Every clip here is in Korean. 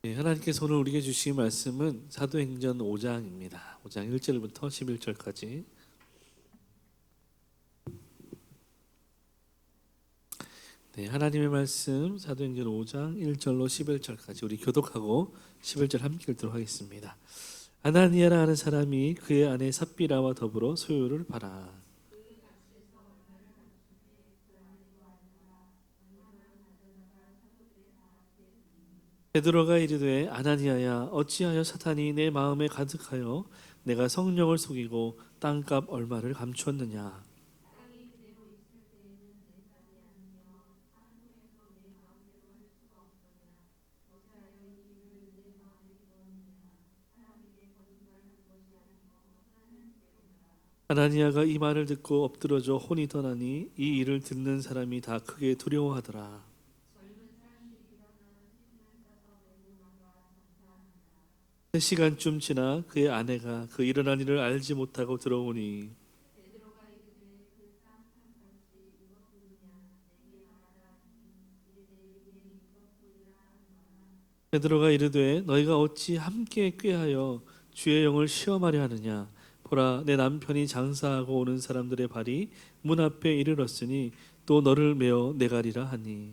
네, 하나님께서 오늘 우리에게 주신 말씀은 사도행전 5장입니다. 5장 1절부터 11절까지. 네, 하나님의 말씀 사도행전 5장 1절로 11절까지 우리 교독하고 11절 함께 읽도록 하겠습니다. 아나니아라 하는 사람이 그의 아내 삽비라와 더불어 소유를 팔아 베드로가 이르되 아나니아야 어찌하여 사탄이 내 마음에 가득하여 내가 성령을 속이고 땅값 얼마를 감추었느냐. 아나니아가 이 말을 듣고 엎드러져 혼이 떠나니 이 일을 듣는 사람이 다 크게 두려워하더라. 세 시간쯤 지나 그의 아내가 그 일어난 일을 알지 못하고 들어오니 베드로가 이르되 너희가 어찌 함께 꾀하여 주의 영을 시험하려 하느냐. 보라 내 남편이 장사하고 오는 사람들의 발이 문 앞에 이르렀으니 또 너를 메어 내가리라 하니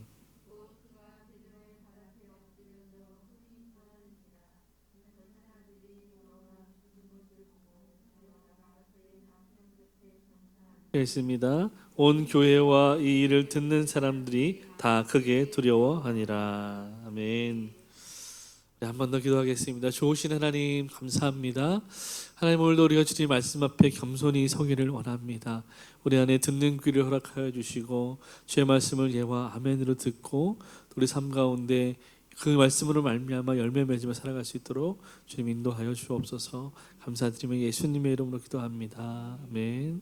있습니다. 온 교회와 이 일을 듣는 사람들이 다 크게 두려워하니라. 아멘. 네, 한 번 더 기도하겠습니다. 좋으신 하나님 감사합니다. 하나님 오늘도 우리가 주님 말씀 앞에 겸손히 서기를 원합니다. 우리 안에 듣는 귀를 허락하여 주시고 주의 말씀을 예와 아멘으로 듣고 우리 삶 가운데 그 말씀으로 말미암아 열매 맺으며 살아갈 수 있도록 주님 인도하여 주옵소서. 감사드리며 예수님의 이름으로 기도합니다. 아멘.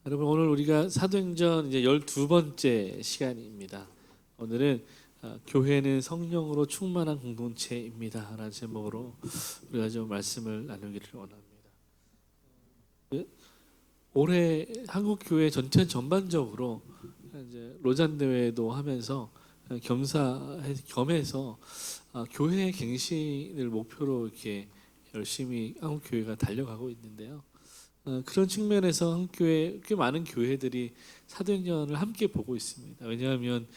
여러분 오늘 우리가 사도행전 이제 12번째 시간입니다. 오늘은 교회는 성령으로 충만한 공동체입니다 라는 제목으로 우리가 좀 말씀을 나누기를 원합니다. 올해 한국 교회 전체 전반적으로 이제 로잔 대회도 하면서 겸해서 교회 갱신을 목표로 이렇게 열심히 한국 교회가 달려가고 있는데요. 그런 측면에서 한국교회 꽤 많은 교회들이 사도행전을 함께 보고 있습니다. 왜냐하면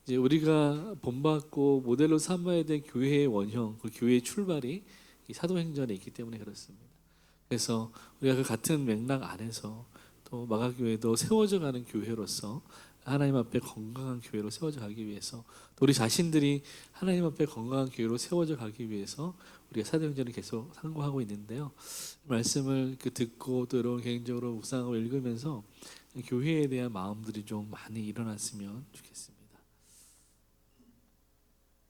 이제 우리가 본받고 모델로 삼아야 될 교회의 원형, 그 교회의 출발이 이 사도행전에 있기 때문에 그렇습니다. 그래서 우리가 그 같은 맥락 안에서 또 마가교회도 세워져 가는 교회로서 하나님 앞에 건강한 교회로 세워져 가기 위해서 또 우리 자신들이 하나님 앞에 건강한 교회로 세워져 가기 위해서 우리가 사도행전을 계속 상고하고 있는데요. 말씀을 듣고 또 여러분 개인적으로 묵상하고 읽으면서 교회에 대한 마음들이 좀 많이 일어났으면 좋겠습니다.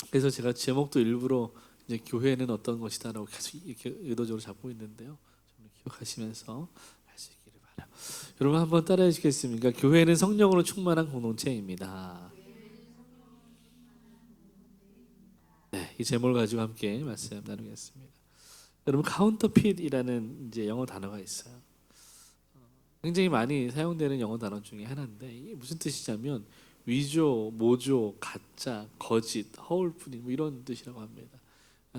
그래서 제가 제목도 일부러 이제 교회는 어떤 것이다라고 계속 이렇게 의도적으로 잡고 있는데요. 좀 기억하시면서 할 수 있기를 바라요. 여러분 한번 따라해 주시겠습니까? 교회는 성령으로 충만한 공동체입니다. 네, 이 제목을 가지고 함께 말씀 나누겠습니다. 여러분 카운터핏이라는 이제 영어 단어가 있어요. 굉장히 많이 사용되는 영어 단어 중에 하나인데 이게 무슨 뜻이냐면 위조, 모조, 가짜, 거짓, 허울뿐인 뭐 이런 뜻이라고 합니다.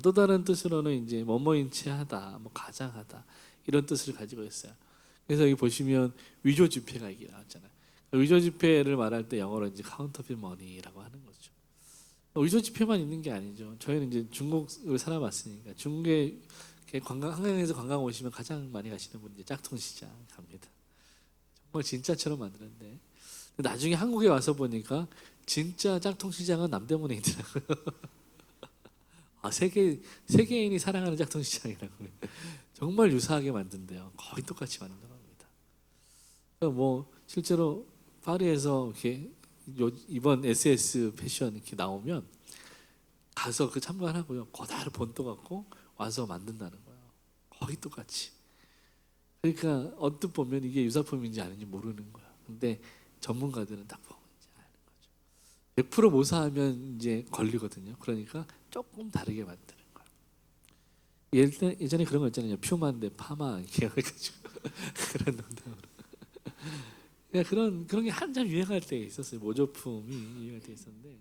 또 다른 뜻으로는 이제 뭐뭐인 채하다, 뭐 가장하다 이런 뜻을 가지고 있어요. 그래서 여기 보시면 위조 지폐가 이게 나왔잖아요. 위조 지폐를 말할 때 영어로 이제 카운터핏 머니라고 하는 거죠. 위조 지폐만 있는 게 아니죠. 저희는 이제 중국을 살아봤으니까 중국에 관광 한강에서 관광 오시면 가장 많이 가시는 분이 이제 짝퉁시장 갑니다. 정말 진짜처럼 만드는데 나중에 한국에 와서 보니까 진짜 짝퉁시장은 남대문에 있더라고요. 세계인이 사랑하는 짝퉁시장이라고 정말 유사하게 만든대요. 거의 똑같이 만든다고 합니다. 뭐 실제로 파리에서 이렇게 이번 SS 패션 이렇게 나오면 가서 그 참관하고요. 그대로 본떠 갖고 와서 만든다는 거예요. 거의 똑같이. 그러니까 언뜻 보면 이게 유사품인지 아닌지 모르는 거야. 근데 전문가들은 딱 보면 이제 아는 거죠. 100% 모사하면 이제 걸리거든요. 그러니까 조금 다르게 만드는 거야. 예전에 그런 거 있잖아요. 퓨마인데 파마 이렇게 해가지고 그런 농담으로. 그러니까 그런 게 한참 유행할 때 있었어요. 모조품이 유행할 때 있었는데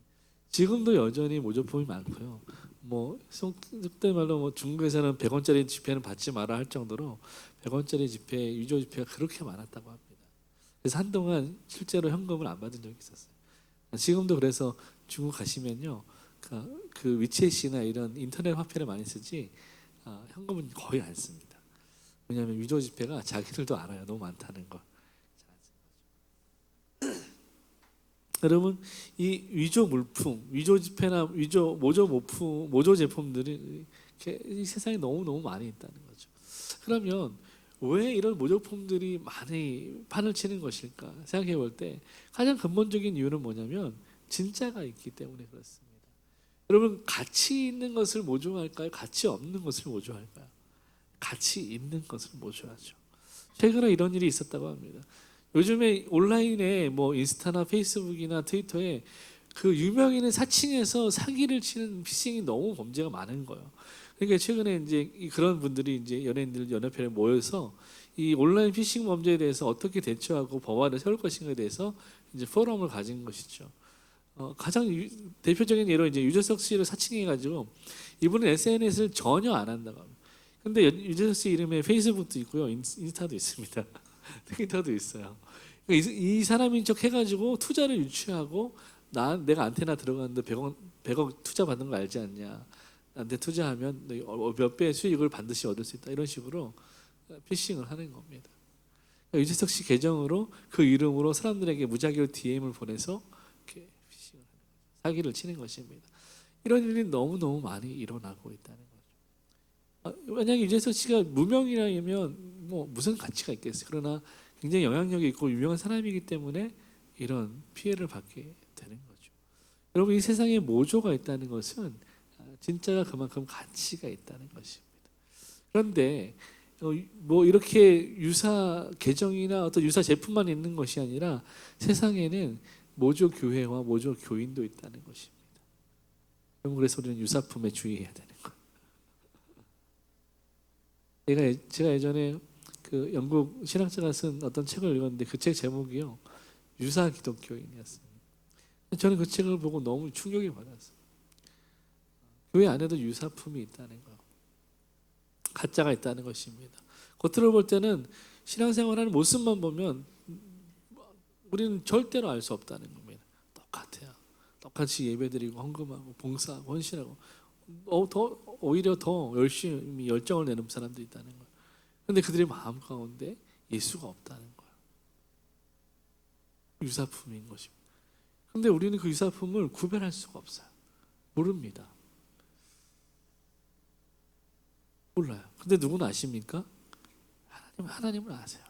지금도 여전히 모조품이 많고요. 뭐 속된 말로 뭐 중국에서는 100원짜리 지폐는 받지 마라 할 정도로 100원짜리 지폐, 위조 지폐가 그렇게 많았다고 합니다. 그래서 한동안 실제로 현금을 안 받은 적이 있었어요. 지금도 그래서 중국 가시면요, 그 위챗이나 이런 인터넷 화폐를 많이 쓰지 현금은 거의 안 씁니다. 왜냐하면 위조 지폐가 자기들도 알아요. 너무 많다는 걸. 여러분, 이 위조 물품, 위조 지폐나 모조 모품, 모조 제품들이 이 세상에 너무 많이 있다는 거죠. 그러면 왜 이런 모조품들이 많이 판을 치는 것일까 생각해 볼 때 가장 근본적인 이유는 뭐냐면 진짜가 있기 때문에 그렇습니다. 여러분, 가치 있는 것을 모조할까요? 가치 없는 것을 모조할까요? 가치 있는 것을 모조하죠. 최근에 이런 일이 있었다고 합니다. 요즘에 온라인에 뭐 인스타나 페이스북이나 트위터에 그 유명인의 사칭해서 사기를 치는 피싱이 너무 범죄가 많은 거예요. 그러니까 최근에 이제 그런 분들이 이제 연예인들 연합회에 모여서 이 온라인 피싱 범죄에 대해서 어떻게 대처하고 법안을 세울 것인가에 대해서 이제 포럼을 가진 것이죠. 가장 대표적인 예로 이제 유재석 씨를 사칭해가지고 이분은 SNS를 전혀 안 한다고 합니다. 근데 유재석 씨 이름에 페이스북도 있고요, 인스타도 있습니다. 트위터도 있어요. 이 사람인 척 해가지고 투자를 유치하고 내가 안테나 들어갔는데 100억 투자 받는 거 알지 않냐? 나한테 투자하면 몇 배의 수익을 반드시 얻을 수 있다. 이런 식으로 피싱을 하는 겁니다. 유재석 씨 계정으로 그 이름으로 사람들에게 무자격 DM을 보내서 이렇게 피싱을 하는 거죠. 사기를 치는 것입니다. 이런 일이 너무 많이 일어나고 있다는 거죠. 만약에 유재석 씨가 무명이라면 뭐 무슨 가치가 있겠어요. 그러나 굉장히 영향력이 있고 유명한 사람이기 때문에 이런 피해를 받게 되는 거죠. 여러분, 이 세상에 모조가 있다는 것은 진짜가 그만큼 가치가 있다는 것입니다. 그런데 뭐 이렇게 유사 계정이나 어떤 유사 제품만 있는 것이 아니라 세상에는 모조 교회와 모조 교인도 있다는 것입니다. 그래서 우리는 유사품에 주의해야 되는 거예요. 제가 예전에 그 영국 신학자가 쓴 어떤 책을 읽었는데 그 책 제목이요, 유사 기독교인이었습니다. 저는 그 책을 보고 너무 충격을 받았어요. 교회 안에도 유사품이 있다는 거, 가짜가 있다는 것입니다. 겉으로 볼 때는 신앙생활하는 모습만 보면 우리는 절대로 알 수 없다는 겁니다. 똑같아요. 똑같이 예배드리고 헌금하고 봉사하고 헌신하고 오히려 더 열심히 열정을 내는 사람도 있다는 거예요. 그런데 그들의 마음 가운데 예수가 없다는 거예요. 유사품인 것입니다. 그런데 우리는 그 유사품을 구별할 수가 없어요. 모릅니다. 몰라요. 근데 누구는 아십니까? 하나님은 아세요.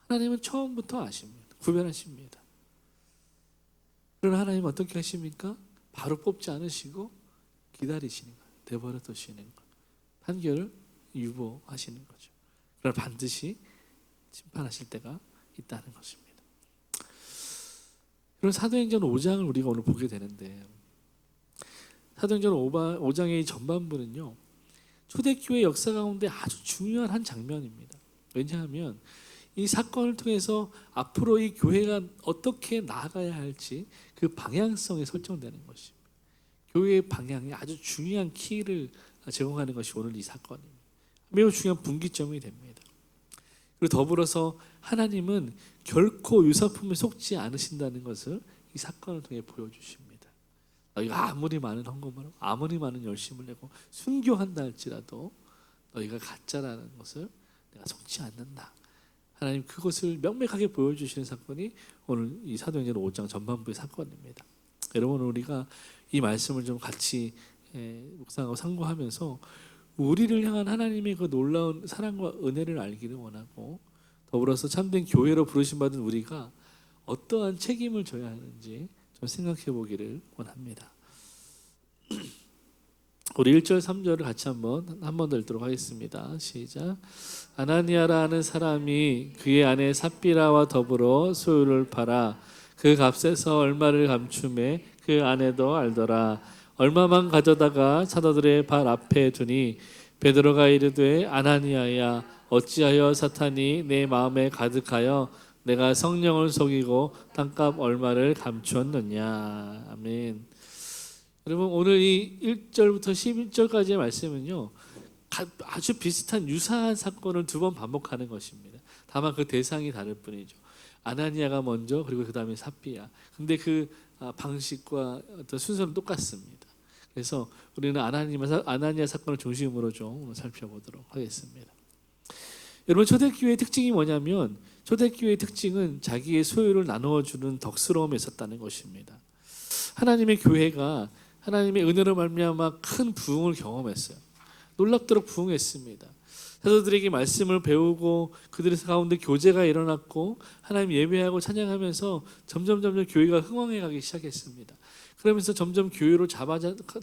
하나님은 처음부터 아십니다. 구별하십니다. 그러나 하나님은 어떻게 하십니까? 바로 뽑지 않으시고 기다리시는 거예요. 내버려 두시는 거예요. 판결을 유보하시는 거죠. 그러나 반드시 심판하실 때가 있다는 것입니다. 그런 사도행전 5장을 우리가 오늘 보게 되는데, 사도행전 5장의 전반부는요, 초대교회 역사 가운데 아주 중요한 한 장면입니다. 왜냐하면 이 사건을 통해서 앞으로 이 교회가 어떻게 나아가야 할지 그 방향성이 설정되는 것입니다. 교회의 방향에 아주 중요한 키를 제공하는 것이 오늘 이 사건입니다. 매우 중요한 분기점이 됩니다. 그리고 더불어서 하나님은 결코 유사품에 속지 않으신다는 것을 이 사건을 통해 보여주십니다. 너희가 아무리 많은 헌금을 하고 아무리 많은 열심을 내고 순교한다 할지라도 너희가 가짜라는 것을 내가 속지 않는다. 하나님 그것을 명백하게 보여주시는 사건이 오늘 이 사도행전 5장 전반부의 사건입니다. 여러분, 우리가 이 말씀을 좀 같이 묵상하고 상고하면서 우리를 향한 하나님의 그 놀라운 사랑과 은혜를 알기를 원하고, 더불어서 참된 교회로 부르심 받은 우리가 어떠한 책임을 져야 하는지 좀 생각해 보기를 원합니다. 우리 1절 3절을 같이 한 번 더 읽도록 하겠습니다. 시작. 아나니아라는 사람이 그의 아내 삽비라와 더불어 소유를 팔아 그 값에서 얼마를 감춤해 그 아내도 알더라. 얼마만 가져다가 사도들의 발 앞에 두니 베드로가 이르되 아나니아야, 어찌하여 사탄이 내 마음에 가득하여 내가 성령을 속이고 땅값 얼마를 감추었느냐. 아멘. 여러분 오늘 이 1절부터 11절까지의 말씀은요, 아주 비슷한 유사한 사건을 두 번 반복하는 것입니다. 다만 그 대상이 다를 뿐이죠. 아나니아가 먼저, 그리고 그 다음에 삽비야. 근데 그 방식과 어떤 순서는 똑같습니다. 그래서 우리는 아나니아 사건을 중심으로 좀 살펴보도록 하겠습니다. 여러분 초대교회의 특징이 뭐냐면, 초대교회의 특징은 자기의 소유를 나누어주는 덕스러움에 있었다는 것입니다. 하나님의 교회가 하나님의 은혜로 말미암아 큰 부흥을 경험했어요. 놀랍도록 부흥했습니다. 사도들에게 말씀을 배우고 그들의 가운데 교제가 일어났고 하나님 예배하고 찬양하면서 점점 교회가 흥왕해 가기 시작했습니다. 그러면서 점점 교회로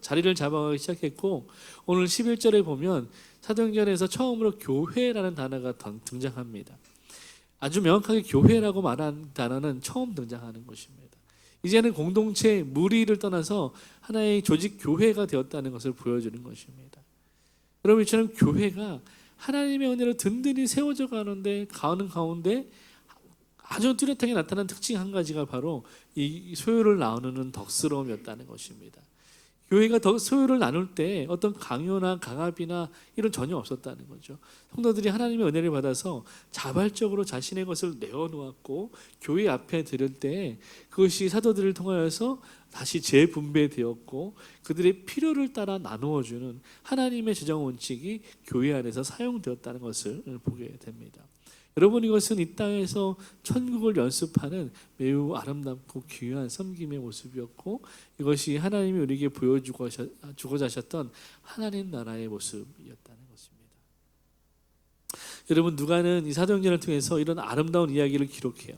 자리를 잡아가기 시작했고, 오늘 11절에 보면 사도행전에서 처음으로 교회라는 단어가 등장합니다. 아주 명확하게 교회라고 말한 단어는 처음 등장하는 것입니다. 이제는 공동체, 무리를 떠나서 하나의 조직 교회가 되었다는 것을 보여주는 것입니다. 여러분, 이처럼 교회가 하나님의 은혜로 든든히 세워져 가는 가운데 아주 뚜렷하게 나타난 특징 한 가지가 바로 이 소유를 나누는 덕스러움이었다는 것입니다. 교회가 소유를 나눌 때 어떤 강요나 강압이나 이런 전혀 없었다는 거죠. 성도들이 하나님의 은혜를 받아서 자발적으로 자신의 것을 내어놓았고 교회 앞에 드릴 때 그것이 사도들을 통하여서 다시 재분배되었고 그들의 필요를 따라 나누어주는 하나님의 재정 원칙이 교회 안에서 사용되었다는 것을 보게 됩니다. 여러분, 이것은 이 땅에서 천국을 연습하는 매우 아름답고 귀한 섬김의 모습이었고, 이것이 하나님이 우리에게 보여주고자 하셨던 하나님 나라의 모습이었다는 것입니다. 여러분, 누가는 이 사도행전을 통해서 이런 아름다운 이야기를 기록해요.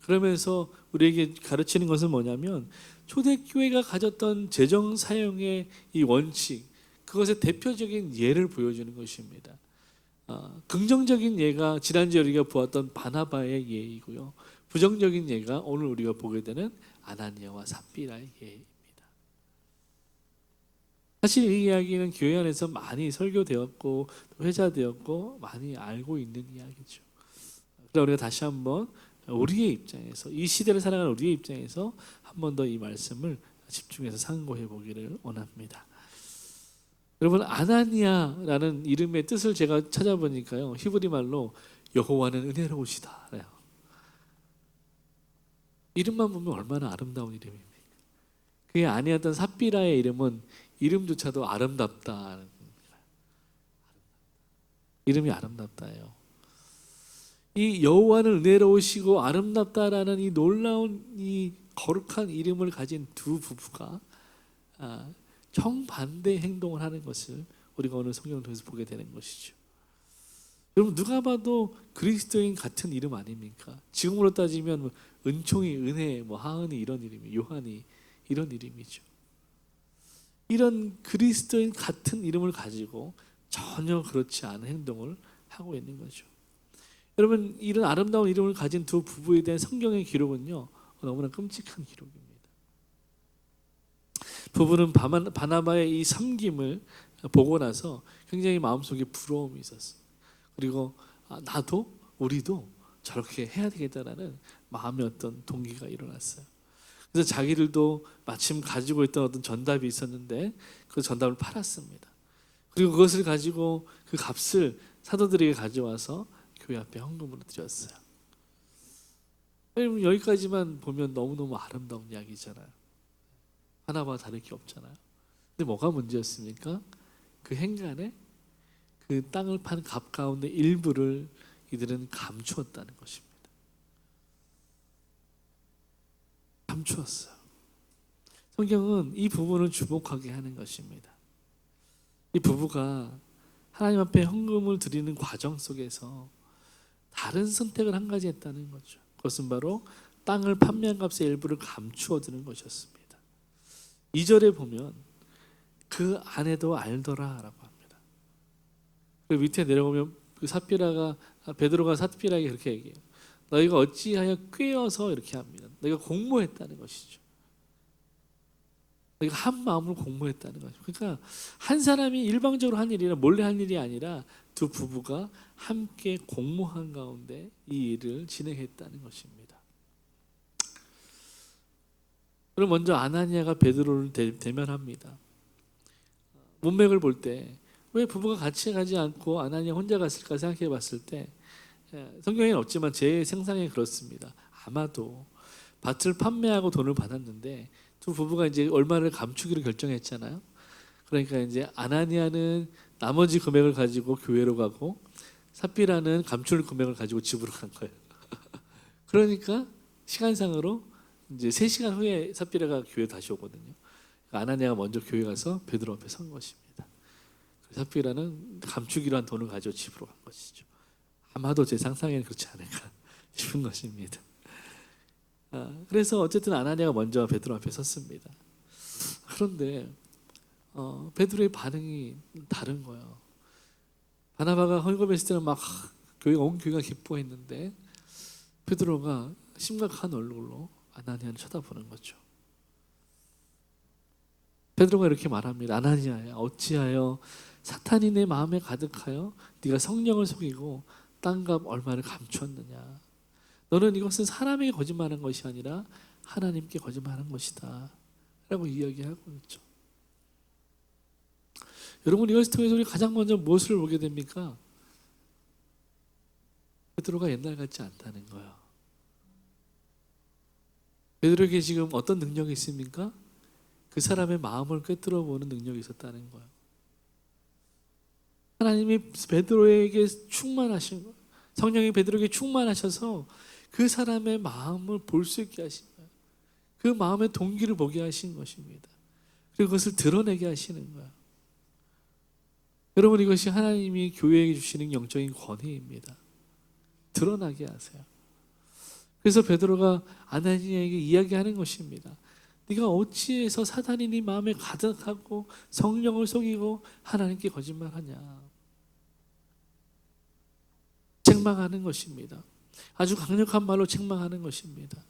그러면서 우리에게 가르치는 것은 뭐냐면, 초대교회가 가졌던 재정 사용의 이 원칙, 그것의 대표적인 예를 보여주는 것입니다. 긍정적인 예가 지난주에 우리가 보았던 바나바의 예이고요, 부정적인 예가 오늘 우리가 보게 되는 아나니아와 삽비라의 예입니다. 사실 이 이야기는 교회 안에서 많이 설교되었고 회자되었고 많이 알고 있는 이야기죠. 그러나 우리가 다시 한번 우리의 입장에서, 이 시대를 살아가는 우리의 입장에서 한 번 더 이 말씀을 집중해서 상고해 보기를 원합니다. 여러분, 아나니아라는 이름의 뜻을 제가 찾아보니까요, 히브리 말로 여호와는 은혜로우시다. 이름만 보면 얼마나 아름다운 이름입니까? 그의 아내였던 삽비라의 이름은 이름조차도 아름답다. 이름이 아름답다예요. 이 여호와는 은혜로우시고 아름답다라는 이 놀라운 이 거룩한 이름을 가진 두 부부가 정반대 행동을 하는 것을 우리가 오늘 성경을 통해서 보게 되는 것이죠. 여러분, 누가 봐도 그리스도인 같은 이름 아닙니까? 지금으로 따지면 은총이, 은혜, 하은이 이런 이름이, 요한이 이런 이름이죠. 이런 그리스도인 같은 이름을 가지고 전혀 그렇지 않은 행동을 하고 있는 거죠. 여러분, 이런 아름다운 이름을 가진 두 부부에 대한 성경의 기록은요, 너무나 끔찍한 기록입니다. 부부는 바나바의 이 섬김을 보고 나서 굉장히 마음속에 부러움이 있었어요. 그리고 나도, 우리도 저렇게 해야 되겠다라는 마음의 어떤 동기가 일어났어요. 그래서 자기들도 마침 가지고 있던 어떤 전답이 있었는데 그 전답을 팔았습니다. 그리고 그것을 가지고 그 값을 사도들에게 가져와서 교회 앞에 헌금으로 드렸어요. 여기까지만 보면 너무너무 아름다운 이야기잖아요. 하나와 다를 게 없잖아요. 근데 뭐가 문제였습니까? 그 행간에 그 땅을 판 값 가운데 일부를 이들은 감추었다는 것입니다. 감추었어요. 성경은 이 부분을 주목하게 하는 것입니다. 이 부부가 하나님 앞에 헌금을 드리는 과정 속에서 다른 선택을 한 가지 했다는 거죠. 그것은 바로 땅을 판매한 값의 일부를 감추어 두는 것이었습니다. 2절에 보면 그 아내도 알더라라고 합니다. 그 밑에 내려오면 베드로가 삽비라에게 그렇게 얘기해요. 너희가 어찌하여 꾀어서 이렇게 합니다. 너희가 공모했다는 것이죠. 그러니까 한 마음으로 공모했다는 거죠. 그러니까 한 사람이 일방적으로 한 일이라 몰래 한 일이 아니라 두 부부가 함께 공모한 가운데 이 일을 진행했다는 것입니다. 그럼 먼저 아나니아가 베드로를 대면합니다. 문맥을 볼 때 왜 부부가 같이 가지 않고 아나니아 혼자 갔을까 생각해 봤을 때 성경에는 없지만 제 생각에 그렇습니다. 아마도 밭을 판매하고 돈을 받았는데 두 부부가 이제 얼마를 감추기로 결정했잖아요. 그러니까 이제 아나니아는 나머지 금액을 가지고 교회로 가고 삽비라는 감출 금액을 가지고 집으로 간 거예요. 그러니까 시간상으로 이제 3시간 후에 삽비라가 교회 다시 오거든요. 아나니아가 먼저 교회 가서 베드로 앞에 선 것입니다. 삽비라는 감추기로 한 돈을 가지고 집으로 간 것이죠. 아마도 제 상상에는 그렇지 않을까 싶은 것입니다. 그래서 어쨌든 아나니아가 먼저 베드로 앞에 섰습니다. 그런데 베드로의 반응이 다른 거예요. 바나바가 헐겁했을 때는 막 온 교회가 기뻐했는데 베드로가 심각한 얼굴로 아나니아를 쳐다보는 거죠. 베드로가 이렇게 말합니다. 아나니아야, 어찌하여 사탄이 내 마음에 가득하여 네가 성령을 속이고 땅값 얼마를 감추었느냐. 너는 이것은 사람에게 거짓말한 것이 아니라 하나님께 거짓말한 것이다 라고 이야기하고 있죠. 여러분, 이것을 통해서 우리 가장 먼저 무엇을 보게 됩니까? 베드로가 옛날 같지 않다는 거예요. 베드로에게 지금 어떤 능력이 있습니까? 그 사람의 마음을 꿰뚫어 보는 능력이 있었다는 거예요. 하나님이 베드로에게 충만하신 거예요. 성령이 베드로에게 충만하셔서 그 사람의 마음을 볼 수 있게 하신 거예요. 그 마음의 동기를 보게 하신 것입니다. 그리고 그것을 드러내게 하시는 거예요. 여러분, 이것이 하나님이 교회에게 주시는 영적인 권위입니다. 드러나게 하세요. 그래서 베드로가 아나니아에게 이야기하는 것입니다. 네가 어찌해서 사단이 네 마음에 가득하고 성령을 속이고 하나님께 거짓말하냐. 책망하는 것입니다. 아주 강력한 말로 책망하는 것입니다.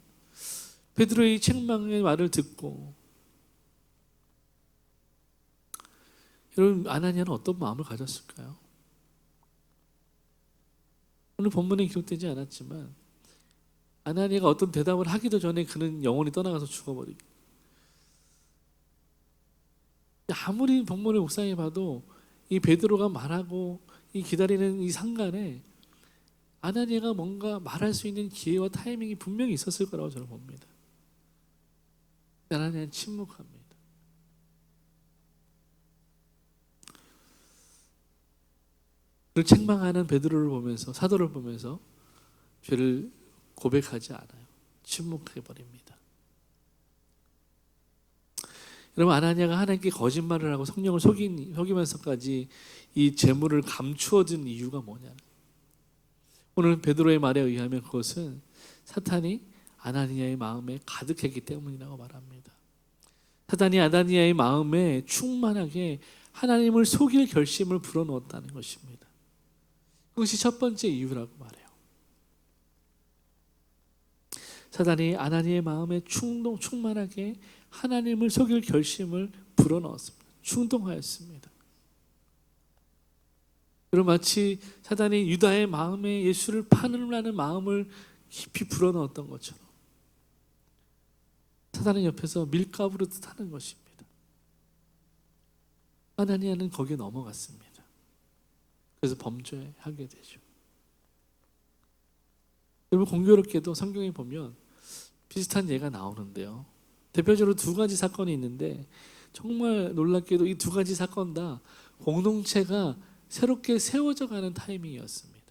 베드로의 책망의 말을 듣고 여러분, 아나니아는 어떤 마음을 가졌을까요? 오늘 본문에 기록되지 않았지만 아나니아가 어떤 대답을 하기도 전에 그는 영원히 떠나가서 죽어버리고, 아무리 본문을 묵상해 봐도 이 베드로가 말하고 이 기다리는 이 상간에 아나니아가 뭔가 말할 수 있는 기회와 타이밍이 분명히 있었을 거라고 저는 봅니다. 아나니아는 침묵합니다. 그를 책망하는 베드로를 보면서, 사도를 보면서 죄를 고백하지 않아요. 침묵해 버립니다. 여러분, 아나니아가 하나님께 거짓말을 하고 성령을 속이면서까지 이 재물을 감추어둔 이유가 뭐냐? 오늘 베드로의 말에 의하면 그것은 사탄이 아나니아의 마음에 가득했기 때문이라고 말합니다. 사탄이 아나니아의 마음에 충만하게 하나님을 속일 결심을 불어넣었다는 것입니다. 그것이 첫 번째 이유라고 말해요. 사탄이 아나니아의 마음에 충만하게 하나님을 속일 결심을 불어넣었습니다. 충동하였습니다. 여러분, 마치 사단이 유다의 마음에 예수를 파는라는 마음을 깊이 불어넣었던 것처럼 사단은 옆에서 밀가부로 뜻하는 것입니다. 아나니아는 거기에 넘어갔습니다. 그래서 범죄하게 되죠. 여러분, 공교롭게도 성경에 보면 비슷한 예가 나오는데요. 대표적으로 2가지 사건이 있는데 정말 놀랍게도 이 2가지 사건 다 공동체가 새롭게 세워져 가는 타이밍이었습니다.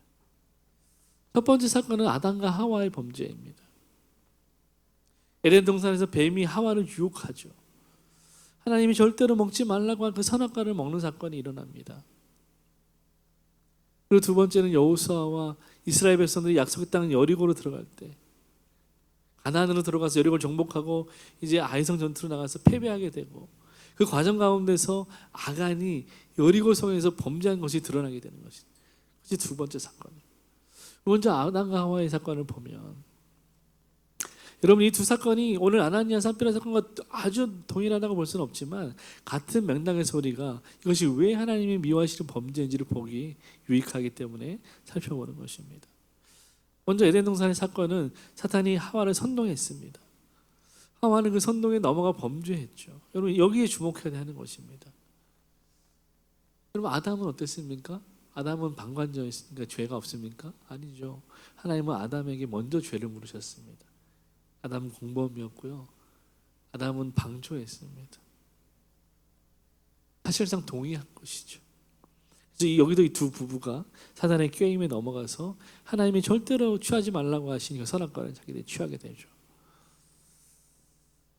첫 번째 사건은 아담과 하와의 범죄입니다. 에덴 동산에서 뱀이 하와를 유혹하죠. 하나님이 절대로 먹지 말라고 한 그 선악과를 먹는 사건이 일어납니다. 그리고 2번째는 여호수아와 이스라엘 백성들이 약속의 땅 여리고로 들어갈 때, 가나안으로 들어가서 여리고를 정복하고 이제 아이성 전투로 나가서 패배하게 되고, 그 과정 가운데서 아간이 여리고 성에서 범죄한 것이 드러나게 되는 것이죠. 그것이 2번째 사건이에요. 먼저 아담과 하와의 사건을 보면 여러분, 이 두 사건이 오늘 아나니아 삽비라 사건과 아주 동일하다고 볼 수는 없지만 같은 맥락에서 우리가 이것이 왜 하나님이 미워하시는 범죄인지를 보기 유익하기 때문에 살펴보는 것입니다. 먼저 에덴 동산의 사건은 사탄이 하와를 선동했습니다. 하와는 그 선동에 넘어가 범죄했죠. 여러분, 여기에 주목해야 하는 것입니다. 여러분, 아담은 어땠습니까? 아담은 방관자였으니까 죄가 없습니까? 아니죠. 하나님은 아담에게 먼저 죄를 물으셨습니다. 아담은 공범이었고요. 아담은 방조했습니다. 사실상 동의한 것이죠. 그래서 여기도 이 두 부부가 사단의 꾀임에 넘어가서 하나님이 절대로 취하지 말라고 하신 그 선악과를 자기들이 취하게 되죠.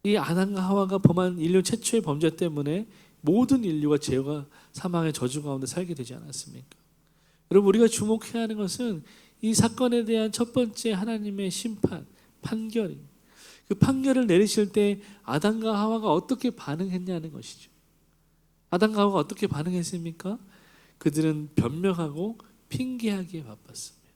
이 아담과 하와가 범한 인류 최초의 범죄 때문에 모든 인류가 죄와 사망의 저주 가운데 살게 되지 않았습니까? 여러분, 우리가 주목해야 하는 것은 이 사건에 대한 첫 번째 하나님의 심판, 판결입니다. 그 판결을 내리실 때 아담과 하와가 어떻게 반응했냐는 것이죠. 아담과 하와가 어떻게 반응했습니까? 그들은 변명하고 핑계하기에 바빴습니다.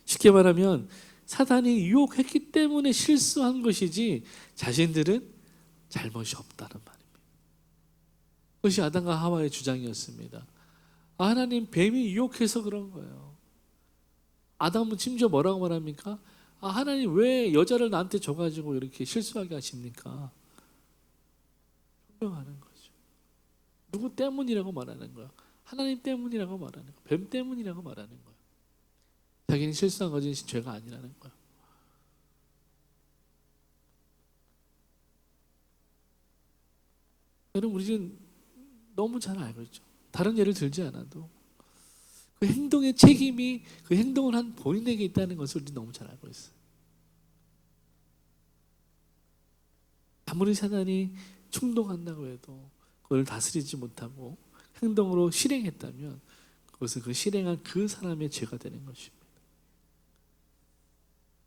쉽게 말하면 사단이 유혹했기 때문에 실수한 것이지 자신들은 잘못이 없다는 말입니다. 그것이 아담과 하와의 주장이었습니다. 하나님, 뱀이 유혹해서 그런 거예요. 아담은 심지어 뭐라고 말합니까? 하나님, 왜 여자를 나한테 줘가지고 이렇게 실수하게 하십니까? 변명하는 거죠. 누구 때문이라고 말하는 거야? 하나님 때문이라고 말하는 거야. 뱀 때문이라고 말하는 거야. 자기는 실수한 거지 죄가 아니라는 거야. 여러분, 우리는 너무 잘 알고 있죠. 다른 예를 들지 않아도 그 행동의 책임이 그 행동을 한 본인에게 있다는 것을 우리 너무 잘 알고 있어요. 아무리 사단이 충동한다고 해도 그걸 다스리지 못하고 행동으로 실행했다면 그것은 그 실행한 그 사람의 죄가 되는 것입니다.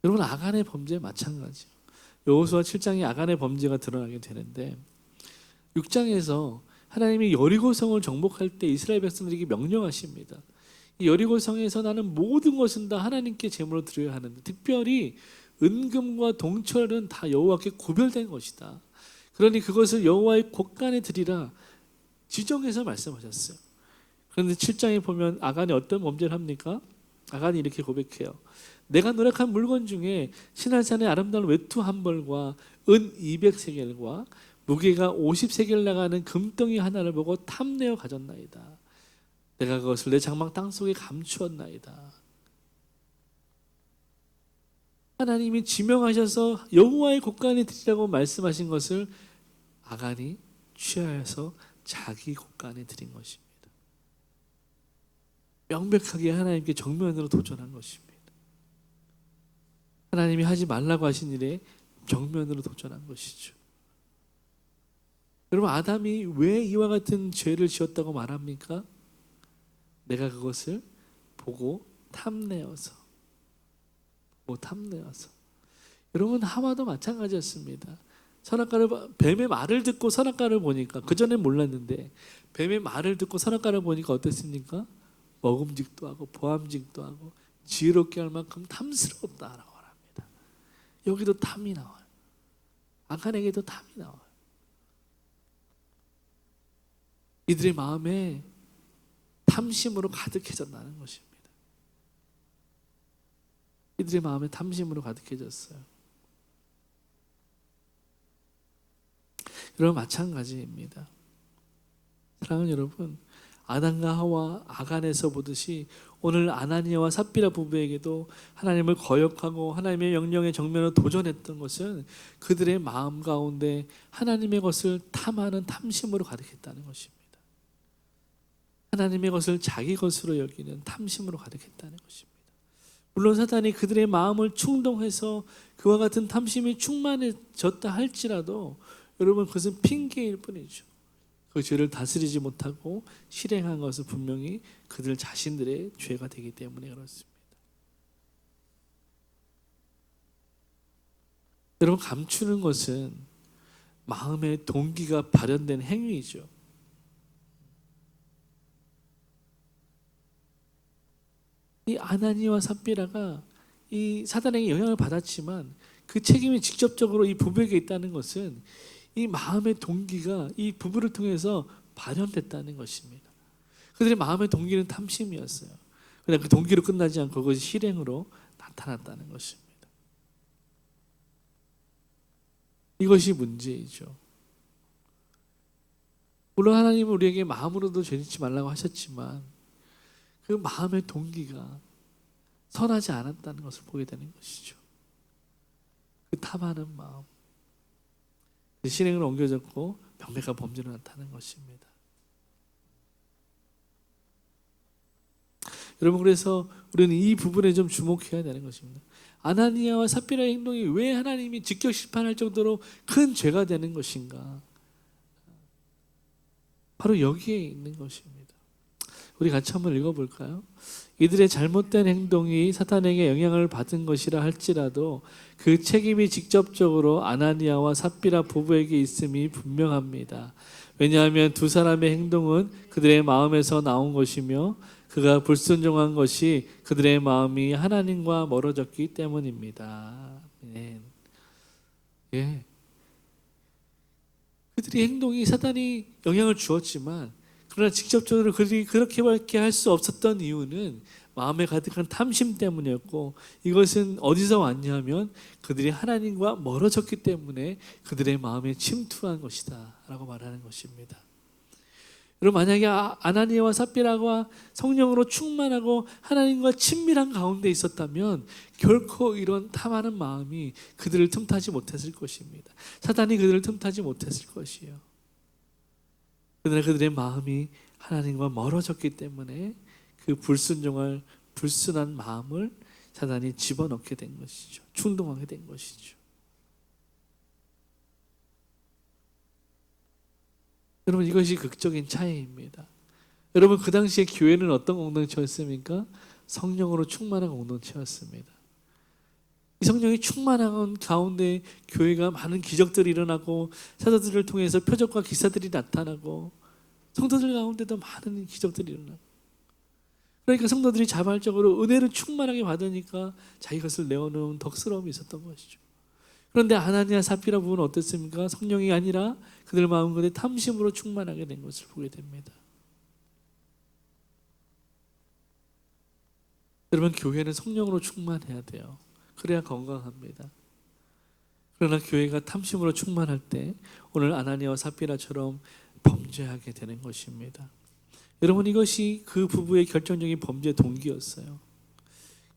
여러분, 아간의 범죄 마찬가지예요. 여호수아 7장에 아간의 범죄가 드러나게 되는데 6장에서 하나님이 여리고성을 정복할 때 이스라엘 백성들에게 명령하십니다. 이 여리고성에서 나는 모든 것은 다 하나님께 제물로 드려야 하는데 특별히 은금과 동철은 다 여호와께 구별된 것이다. 그러니 그것을 여호와의 곳간에 드리라 지정해서 말씀하셨어요. 그런데 7장에 보면 아간이 어떤 범죄를 합니까? 아간이 이렇게 고백해요. 내가 노력한 물건 중에 신할산의 아름다운 외투 한 벌과 은 200세겔과 무게가 50세겔 나가는 금덩이 하나를 보고 탐내어 가졌나이다. 내가 그것을 내 장막 땅속에 감추었나이다. 하나님이 지명하셔서 여호와의 곳간에 드리라고 말씀하신 것을 아간이 취하여서 자기 곳간에 드린 것입니다. 명백하게 하나님께 정면으로 도전한 것입니다. 하나님이 하지 말라고 하신 일에 정면으로 도전한 것이죠. 여러분, 아담이 왜 이와 같은 죄를 지었다고 말합니까? 내가 그것을 보고 탐내어서. 여러분, 하와도 마찬가지였습니다. 뱀의 말을 듣고 선악과를 보니까, 그전엔 몰랐는데 뱀의 말을 듣고 선악과를 보니까 어땠습니까? 먹음직도 하고 보암직도 하고 지혜롭게 할 만큼 탐스럽다라고 말합니다. 여기도 탐이 나와요. 아간에게도 탐이 나와요. 이들의 마음에 탐심으로 가득해졌다는 것입니다. 이들의 마음에 탐심으로 가득해졌어요. 여러분, 마찬가지입니다. 사랑하는 여러분, 아담과 하와 아간에서 보듯이 오늘 아나니아와 삽비라 부부에게도 하나님을 거역하고 하나님의 명령에 정면으로 도전했던 것은 그들의 마음 가운데 하나님의 것을 탐하는 탐심으로 가득했다는 것입니다. 하나님의 것을 자기 것으로 여기는 탐심으로 가득했다는 것입니다. 물론 사탄이 그들의 마음을 충동해서 그와 같은 탐심이 충만해졌다 할지라도 여러분, 그것은 핑계일 뿐이죠. 그 죄를 다스리지 못하고 실행한 것은 분명히 그들 자신들의 죄가 되기 때문에 그렇습니다. 여러분, 감추는 것은 마음의 동기가 발현된 행위이죠. 이 아나니와 삽비라가 이 사단에게 영향을 받았지만 그 책임이 직접적으로 이 부부에게 있다는 것은 이 마음의 동기가 이 부부를 통해서 발현됐다는 것입니다. 그들의 마음의 동기는 탐심이었어요. 그러나 그 동기로 끝나지 않고 그것이 실행으로 나타났다는 것입니다. 이것이 문제이죠. 물론 하나님은 우리에게 마음으로도 죄짓지 말라고 하셨지만 그 마음의 동기가 선하지 않았다는 것을 보게 되는 것이죠. 그 탐하는 마음, 그 실행으로 옮겨졌고 명백한 범죄로 나타나는 것입니다. 여러분, 그래서 우리는 이 부분에 좀 주목해야 되는 것입니다. 아나니아와 삽비라의 행동이 왜 하나님이 직격 심판할 정도로 큰 죄가 되는 것인가? 바로 여기에 있는 것입니다. 우리 같이 한번 읽어볼까요? 이들의 잘못된 행동이 사탄에게 영향을 받은 것이라 할지라도 그 책임이 직접적으로 아나니아와 삽비라 부부에게 있음이 분명합니다. 왜냐하면 두 사람의 행동은 그들의 마음에서 나온 것이며 그가 불순종한 것이 그들의 마음이 하나님과 멀어졌기 때문입니다. 예. 그들의 행동이 사탄이 영향을 주었지만 그러나 직접적으로 그들이 그렇게밖에 할 수 없었던 이유는 마음에 가득한 탐심 때문이었고, 이것은 어디서 왔냐면 그들이 하나님과 멀어졌기 때문에 그들의 마음에 침투한 것이다 라고 말하는 것입니다. 여러분, 만약에 아나니아와 삽비라가 성령으로 충만하고 하나님과 친밀한 가운데 있었다면 결코 이런 탐하는 마음이 그들을 틈타지 못했을 것입니다. 사단이 그들을 틈타지 못했을 것이에요. 그러나 그들의 마음이 하나님과 멀어졌기 때문에 그 불순종할 불순한 마음을 사단이 집어넣게 된 것이죠. 충동하게 된 것이죠. 여러분, 이것이 극적인 차이입니다. 여러분, 그 당시에 교회는 어떤 공동체였습니까? 성령으로 충만한 공동체였습니다. 이 성령이 충만한 가운데 교회가 많은 기적들이 일어나고 사도들을 통해서 표적과 기사들이 나타나고 성도들 가운데도 많은 기적들이 일어나고, 그러니까 성도들이 자발적으로 은혜를 충만하게 받으니까 자기 것을 내어놓은 덕스러움이 있었던 것이죠. 그런데 아나니아 삽비라 부부는 어땠습니까? 성령이 아니라 그들 마음 가운데 탐심으로 충만하게 된 것을 보게 됩니다. 여러분, 교회는 성령으로 충만해야 돼요. 그래야 건강합니다. 그러나 교회가 탐심으로 충만할 때 오늘 아나니아와 삽비라처럼 범죄하게 되는 것입니다. 여러분, 이것이 그 부부의 결정적인 범죄 동기였어요.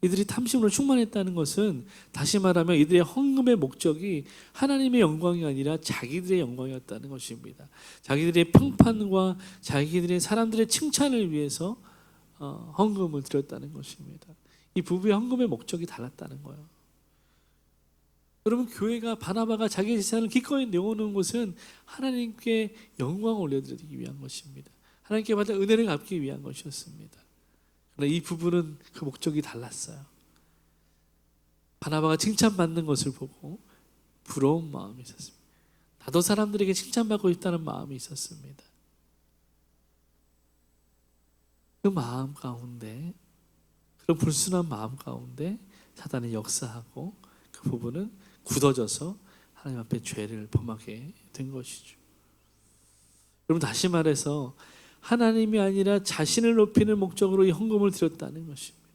이들이 탐심으로 충만했다는 것은 다시 말하면 이들의 헌금의 목적이 하나님의 영광이 아니라 자기들의 영광이었다는 것입니다. 자기들의 평판과 자기들의 사람들의 칭찬을 위해서 헌금을 드렸다는 것입니다. 이 부부의 헌금의 목적이 달랐다는 거예요. 여러분, 교회가 바나바가 자기 재산을 기꺼이 내어놓은 것은 하나님께 영광을 올려드리기 위한 것입니다. 하나님께 받은 은혜를 갚기 위한 것이었습니다. 그러나 이 부부는 그 목적이 달랐어요. 바나바가 칭찬받는 것을 보고 부러운 마음이 있었습니다. 나도 사람들에게 칭찬받고 싶다는 마음이 있었습니다. 그 마음 가운데, 그런 불순한 마음 가운데 사단이 역사하고 그 부부는 굳어져서 하나님 앞에 죄를 범하게 된 것이죠. 여러분, 다시 말해서 하나님이 아니라 자신을 높이는 목적으로 이 헌금을 드렸다는 것입니다.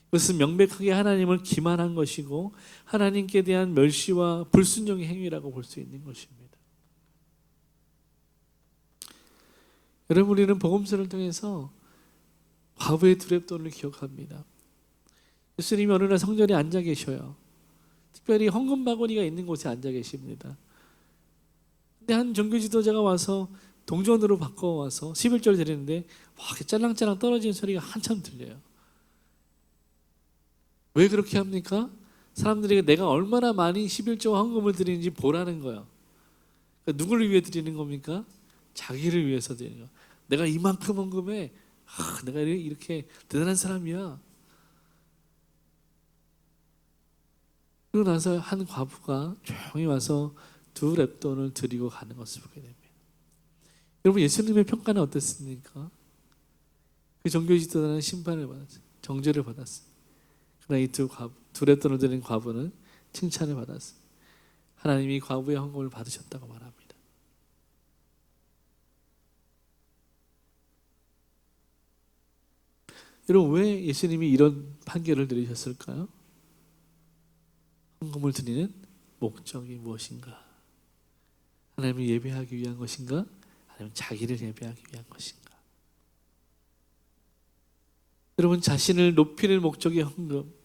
이것은 명백하게 하나님을 기만한 것이고 하나님께 대한 멸시와 불순종의 행위라고 볼 수 있는 것입니다. 여러분, 우리는 복음서를 통해서 과부의 두렙돈을 기억합니다. 예수님이 어느 날 성전에 앉아 계셔요. 특별히 헌금 바구니가 있는 곳에 앉아 계십니다. 근데 한 종교 지도자가 와서 동전으로 바꿔와서 11절 드리는데 막 짤랑짤랑 떨어지는 소리가 한참 들려요. 왜 그렇게 합니까? 사람들에게 내가 얼마나 많이 11조와 헌금을 드리는지 보라는 거예요. 그러니까 누구를 위해 드리는 겁니까? 자기를 위해서 드리는 거예요. 내가 이만큼 헌금해. 내가 이렇게 대단한 사람이야. 그러고 나서 한 과부가 조용히 와서 두 렙돈을 드리고 가는 것을 보게 됩니다. 여러분, 예수님의 평가는 어땠습니까? 그 종교 지도자는 심판을 받았어요. 정죄를 받았어요. 그러나 이 둘의 돈을 드린 과부는 칭찬을 받았습니다. 하나님이 과부의 헌금을 받으셨다고 말합니다. 여러분, 왜 예수님이 이런 판결을 내리셨을까요? 헌금을 드리는 목적이 무엇인가? 하나님을 예배하기 위한 것인가? 아니면 자기를 예배하기 위한 것인가? 여러분, 자신을 높이는 목적의 헌금,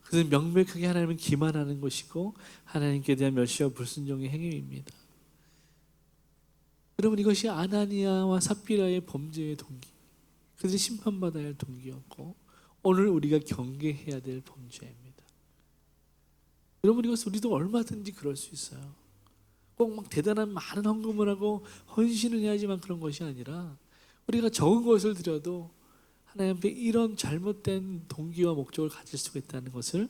그것은 명백하게 하나님을 기만하는 것이고 하나님께 대한 멸시와 불순종의 행위입니다. 여러분, 이것이 아나니아와 삽비라의 범죄의 동기, 그들이 심판받아야 할 동기였고 오늘 우리가 경계해야 될 범죄입니다. 여러분, 이것은 우리도 얼마든지 그럴 수 있어요. 꼭 막 대단한 많은 헌금을 하고 헌신을 해야지만 그런 것이 아니라 우리가 적은 것을 드려도 하나님 앞에 이런 잘못된 동기와 목적을 가질 수가 있다는 것을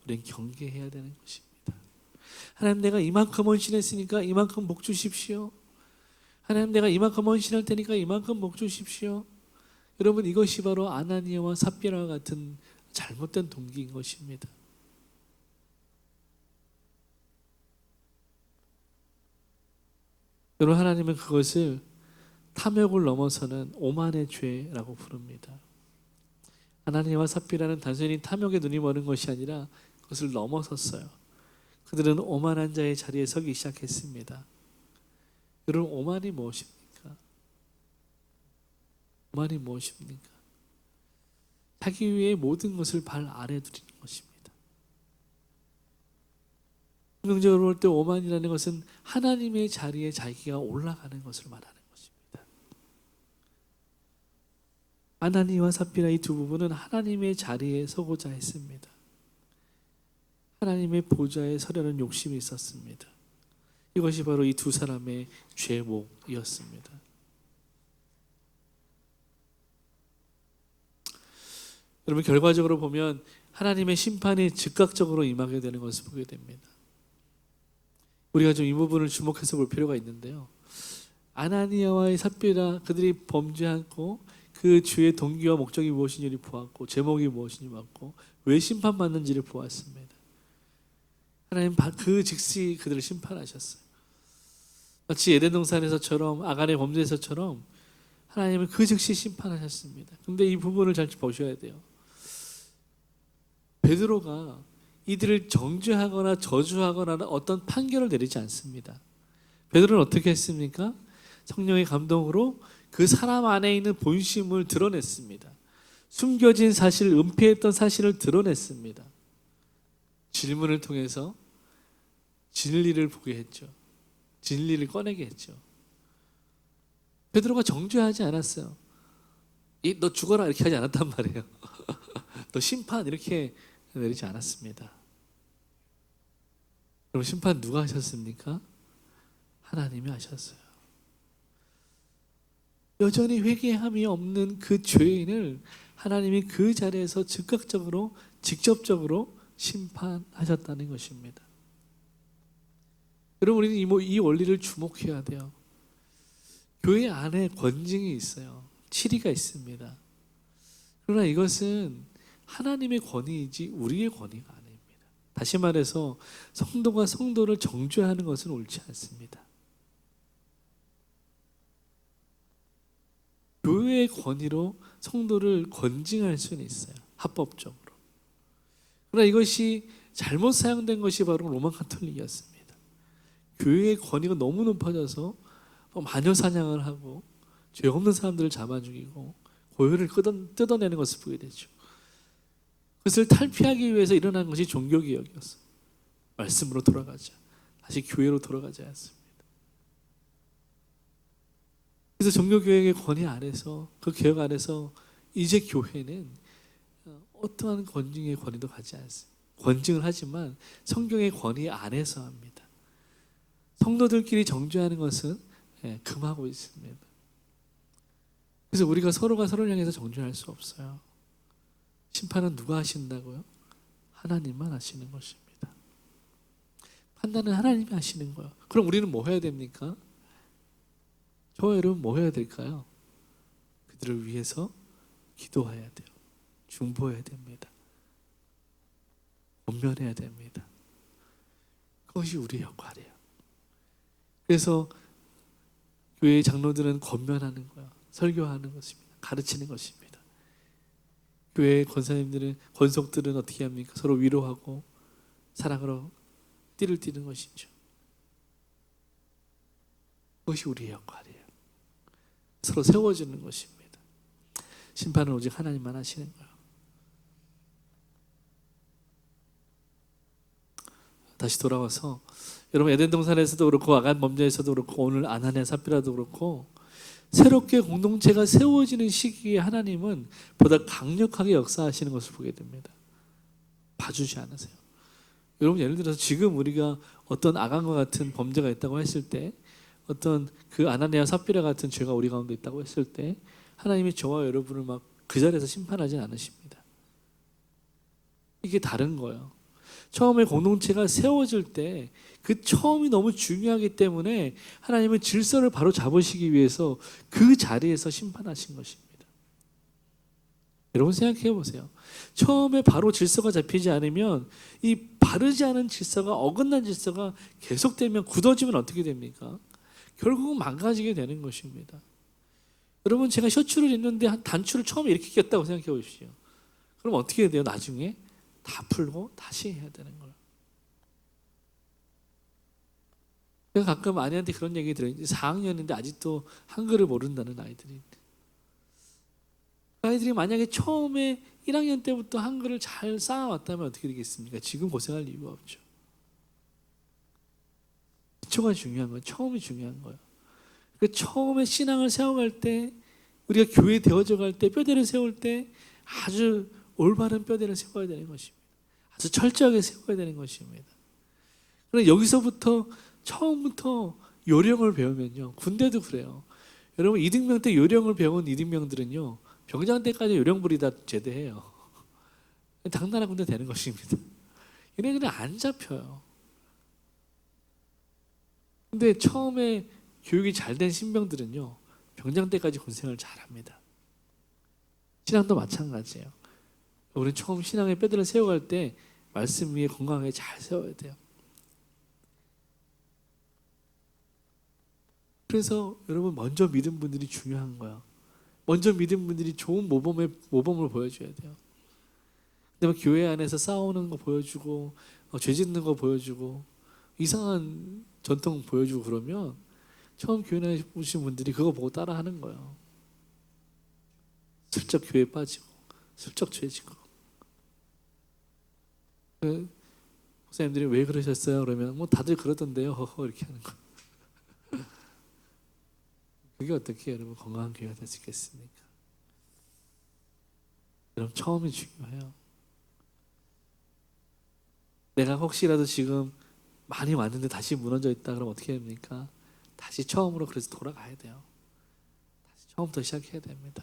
우리는 경계해야 되는 것입니다. 하나님, 내가 이만큼 헌신했으니까 이만큼 복 주십시오. 하나님, 내가 이만큼 헌신할 테니까 이만큼 복 주십시오. 여러분, 이것이 바로 아나니아와 삽비라와 같은 잘못된 동기인 것입니다. 여러분, 하나님은 그것을 탐욕을 넘어서는 오만의 죄라고 부릅니다. 아나니아와 삽비라는 단순히 탐욕에 눈이 머는 것이 아니라 그것을 넘어섰어요. 그들은 오만한 자의 자리에 서기 시작했습니다. 여러분, 오만이 무엇입니까? 오만이 무엇입니까? 자기 위에 모든 것을 발 아래 두리는 것입니다. 긍정적으로 볼 때 오만이라는 것은 하나님의 자리에 자기가 올라가는 것을 말하는 것입니다. 아나니아와 삽비라 이 두 부부는 하나님의 자리에 서고자 했습니다. 하나님의 보좌에 서려는 욕심이 있었습니다. 이것이 바로 이 두 사람의 죄목이었습니다. 여러분, 결과적으로 보면 하나님의 심판이 즉각적으로 임하게 되는 것을 보게 됩니다. 우리가 좀 이 부분을 주목해서 볼 필요가 있는데요. 아나니아와의 삽비라, 그들이 범죄하고 그 죄의 동기와 목적이 무엇인지를 보았고 제목이 무엇인지 봤고 왜 심판받는지를 보았습니다. 하나님 그 즉시 그들을 심판하셨어요. 마치 에덴 동산에서처럼 아간의 범죄에서처럼 하나님은 그 즉시 심판하셨습니다. 그런데 이 부분을 잘 보셔야 돼요. 베드로가 이들을 정죄하거나 저주하거나 어떤 판결을 내리지 않습니다. 베드로는 어떻게 했습니까? 성령의 감동으로 그 사람 안에 있는 본심을 드러냈습니다. 숨겨진 사실, 은폐했던 사실을 드러냈습니다. 질문을 통해서 진리를 보게 했죠. 진리를 꺼내게 했죠. 베드로가 정죄하지 않았어요. 너 죽어라 이렇게 하지 않았단 말이에요. 너 심판 이렇게 내리지 않았습니다. 그럼 심판 누가 하셨습니까? 하나님이 하셨어요. 여전히 회개함이 없는 그 죄인을 하나님이 그 자리에서 즉각적으로 직접적으로 심판하셨다는 것입니다. 여러분, 우리는 이 원리를 주목해야 돼요. 교회 안에 권징이 있어요. 치리가 있습니다. 그러나 이것은 하나님의 권위이지 우리의 권위가 아닙니다. 다시 말해서 성도가 성도를 정죄하는 것은 옳지 않습니다. 교회의 권위로 성도를 권징할 수는 있어요. 합법적으로. 그러나 이것이 잘못 사용된 것이 바로 로마 가톨릭이었습니다. 교회의 권위가 너무 높아져서 마녀 사냥을 하고 죄 없는 사람들을 잡아 죽이고 고혈을 뜯어내는 것을 보게 되죠. 그것을 탈피하기 위해서 일어난 것이 종교개혁이었어요. 말씀으로 돌아가자. 다시 교회로 돌아가지 않습니다. 그래서 종교개혁의 권위 안에서, 그 개혁 안에서 이제 교회는 어떠한 권징의 권위도 가지 않습니다. 권징을 하지만 성경의 권위 안에서 합니다. 성도들끼리 정죄하는 것은 금하고 있습니다. 그래서 우리가 서로가 서로를 향해서 정죄할 수 없어요. 심판은 누가 하신다고요? 하나님만 하시는 것입니다. 판단은 하나님이 하시는 거예요. 그럼 우리는 뭐 해야 됩니까? 저와 여러분 뭐 해야 될까요? 그들을 위해서 기도해야 돼요. 중보해야 됩니다. 권면해야 됩니다. 그것이 우리의 역할이에요. 그래서 교회의 장로들은 권면하는 거야. 설교하는 것입니다. 가르치는 것입니다. 교회 권사님들은, 권속들은 어떻게 합니까? 서로 위로하고 사랑으로 띠를 띠는 것이죠. 그것이 우리의 역할이에요. 서로 세워주는 것입니다. 심판은 오직 하나님만 하시는 거예요. 다시 돌아와서 여러분, 에덴 동산에서도 그렇고 아간 범죄에서도 그렇고 오늘 아나니아 삽비라도 그렇고 새롭게 공동체가 세워지는 시기에 하나님은 보다 강력하게 역사하시는 것을 보게 됩니다. 봐주지 않으세요. 여러분, 예를 들어서 지금 우리가 어떤 아간과 같은 범죄가 있다고 했을 때, 어떤 그 아나니아 삽비라 같은 죄가 우리 가운데 있다고 했을 때 하나님이 저와 여러분을 막 그 자리에서 심판하진 않으십니다. 이게 다른 거예요. 처음에 공동체가 세워질 때 그 처음이 너무 중요하기 때문에 하나님은 질서를 바로 잡으시기 위해서 그 자리에서 심판하신 것입니다. 여러분 생각해 보세요. 처음에 바로 질서가 잡히지 않으면 이 바르지 않은 질서가, 어긋난 질서가 계속되면, 굳어지면 어떻게 됩니까? 결국은 망가지게 되는 것입니다. 여러분, 제가 셔츠를 입는데 한 단추를 처음에 이렇게 꼈다고 생각해 보십시오. 그럼 어떻게 해야 돼요? 나중에 다 풀고 다시 해야 되는 거예요. 제가 가끔 아내한테 그런 얘기 들어요. 4학년인데 아직도 한글을 모른다는 아이들이. 아이들이 만약에 처음에 1학년 때부터 한글을 잘 쌓아왔다면 어떻게 되겠습니까? 지금 고생할 이유가 없죠. 기초가 중요한 거예요. 처음이 중요한 거예요. 그 처음에 신앙을 세워갈 때, 우리가 교회 되어져 갈 때, 뼈대를 세울 때 아주 올바른 뼈대를 세워야 되는 것입니다. 아주 철저하게 세워야 되는 것입니다. 그런데 여기서부터 처음부터 요령을 배우면요, 군대도 그래요. 여러분, 이등병 때 요령을 배운 이등병들은요, 병장 때까지 요령 부리다 제대해요. 당나라 군대 되는 것입니다. 얘네들은 안 잡혀요. 근데 처음에 교육이 잘 된 신병들은요, 병장 때까지 군생활을 잘합니다. 신앙도 마찬가지예요. 우리는 처음 신앙의 뼈대를 세워갈 때 말씀 위에 건강하게 잘 세워야 돼요. 그래서 여러분, 먼저 믿은 분들이 중요한 거야. 먼저 믿은 분들이 좋은 모범을 보여줘야 돼요. 근데 막 교회 안에서 싸우는 거 보여주고, 죄 짓는 거 보여주고, 이상한 전통 보여주고 그러면 처음 교회 오신 분들이 그거 보고 따라하는 거예요. 슬쩍 교회 빠지고, 슬쩍 죄 짓고. 목사님들이 왜 그러셨어요? 그러면 뭐 다들 그러던데요. 허허 이렇게 하는 거예요. 그게 어떻게 여러분 건강한 교회가 될 수 있겠습니까? 여러분, 처음이 중요해요. 내가 혹시라도 지금 많이 왔는데 다시 무너져 있다 그러면 어떻게 됩니까? 다시 처음으로 그래서 돌아가야 돼요. 다시 처음부터 시작해야 됩니다.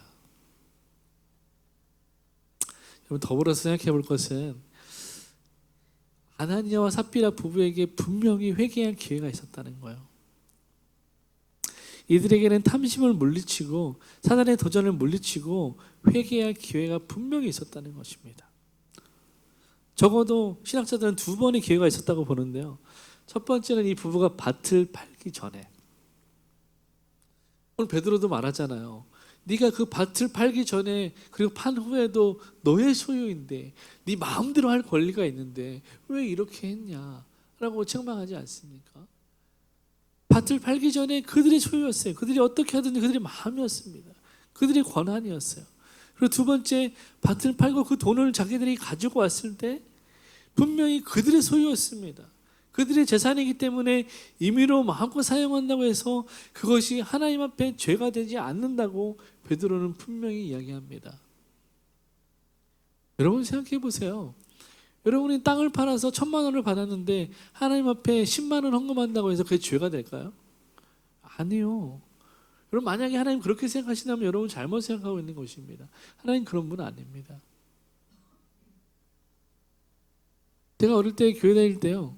여러분, 더불어서 생각해 볼 것은 아나니아와 삽비라 부부에게 분명히 회개할 기회가 있었다는 거예요. 이들에게는 탐심을 물리치고 사단의 도전을 물리치고 회개할 기회가 분명히 있었다는 것입니다. 적어도 신학자들은 2번의 기회가 있었다고 보는데요. 첫 번째는 이 부부가 밭을 팔기 전에, 오늘 베드로도 말하잖아요. 네가 그 밭을 팔기 전에, 그리고 판 후에도 너의 소유인데, 네 마음대로 할 권리가 있는데 왜 이렇게 했냐라고 책망하지 않습니까? 밭을 팔기 전에 그들의 소유였어요. 그들이 어떻게 하든지 그들의 마음이었습니다. 그들의 권한이었어요. 그리고 2번째, 밭을 팔고 그 돈을 자기들이 가지고 왔을 때 분명히 그들의 소유였습니다. 그들의 재산이기 때문에 임의로 마음껏 사용한다고 해서 그것이 하나님 앞에 죄가 되지 않는다고 베드로는 분명히 이야기합니다. 여러분 생각해 보세요. 여러분이 땅을 팔아서 1,000만 원을 받았는데 하나님 앞에 10만 원 헌금한다고 해서 그게 죄가 될까요? 아니요. 여러분, 만약에 하나님 그렇게 생각하신다면 여러분 잘못 생각하고 있는 것입니다. 하나님 그런 분 아닙니다. 제가 어릴 때 교회 다닐 때요,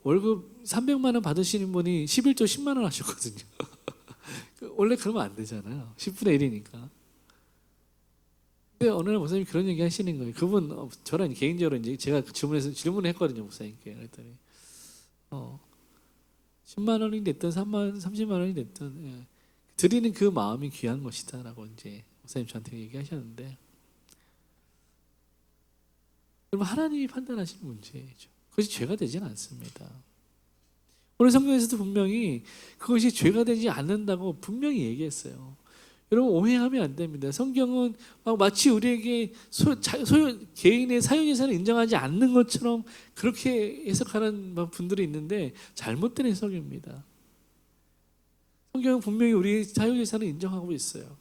월급 300만 원 받으시는 분이 11조 10만 원 하셨거든요. 원래 그러면 안 되잖아요. 10분의 1이니까. 근데 어느 날 목사님이 그런 얘기 하시는 거예요. 그분 저랑 개인적으로 이제 제가 질문을 했거든요, 목사님께. 그랬더니 10만 원이 됐든 30만 원이 됐든 드리는 그 마음이 귀한 것이다라고 이제 목사님 저한테 얘기하셨는데, 그럼 하나님이 판단하시는 문제죠. 그것이 죄가 되지는 않습니다. 오늘 성경에서도 분명히 그것이 죄가 되지 않는다고 분명히 얘기했어요. 여러분 오해하면 안 됩니다. 성경은 막 마치 우리에게 개인의 사유재산을 인정하지 않는 것처럼 그렇게 해석하는 분들이 있는데 잘못된 해석입니다. 성경은 분명히 우리 사유재산을 인정하고 있어요.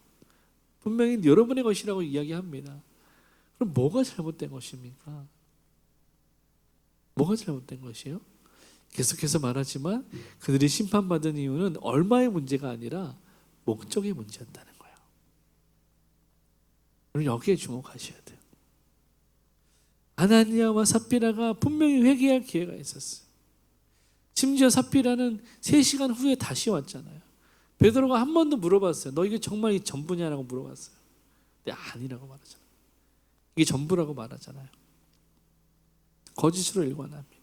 분명히 여러분의 것이라고 이야기합니다. 그럼 뭐가 잘못된 것입니까? 뭐가 잘못된 것이에요? 계속해서 말하지만 그들이 심판받은 이유는 얼마의 문제가 아니라 목적의 문제였다는 거예요. 오늘 여기에 주목하셔야 돼요. 아나니아와 삽비라가 분명히 회개할 기회가 있었어요. 심지어 삽비라는 3시간 후에 다시 왔잖아요. 베드로가 한 번 더 물어봤어요. 너 이게 정말 이 전부냐라고 물어봤어요. 근데 아니라고 말하잖아요. 이게 전부라고 말하잖아요. 거짓으로 일관합니다.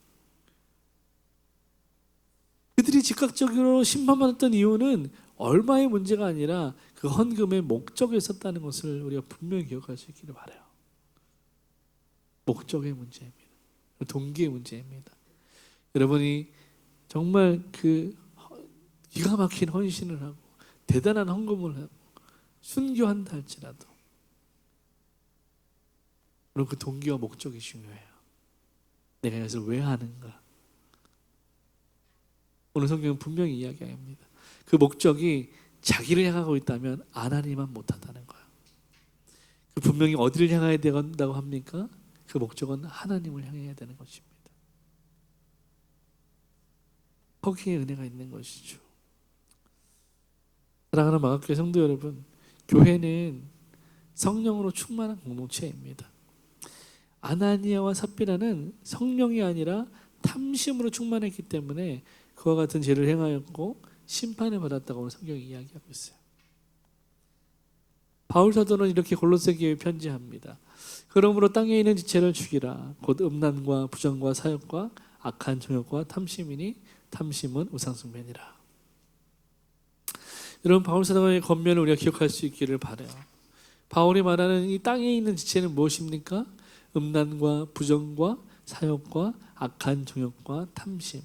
그들이 즉각적으로 심판받았던 이유는 얼마의 문제가 아니라 그 헌금의 목적에 있었다는 것을 우리가 분명히 기억할 수 있기를 바라요. 목적의 문제입니다. 동기의 문제입니다. 여러분이 정말 그 기가 막힌 헌신을 하고 대단한 헌금을 하고 순교한다 할지라도 물론 그 동기와 목적이 중요해요. 내가 이것을 왜 하는가? 오늘 성경은 분명히 이야기합니다. 그 목적이 자기를 향하고 있다면 하나님만 못하다는 거예요. 그 분명히 어디를 향해야 된다고 합니까? 그 목적은 하나님을 향해야 되는 것입니다. 거기에 은혜가 있는 것이죠. 사랑하는 마가교회 성도 여러분, 교회는 성령으로 충만한 공동체입니다. 아나니아와 삽비라는 성령이 아니라 탐심으로 충만했기 때문에 그와 같은 죄를 행하였고 심판을 받았다고 오늘 성경이 이야기하고 있어요. 바울 사도는 이렇게 골로새 교회에 편지합니다. 그러므로 땅에 있는 지체를 죽이라. 곧 음란과 부정과 사욕과 악한 정욕과 탐심이니 탐심은 우상숭배니라. 여러분 바울 사도의 권면을 우리가 기억할 수 있기를 바라요. 바울이 말하는 이 땅에 있는 지체는 무엇입니까? 음란과 부정과 사욕과 악한 정욕과 탐심,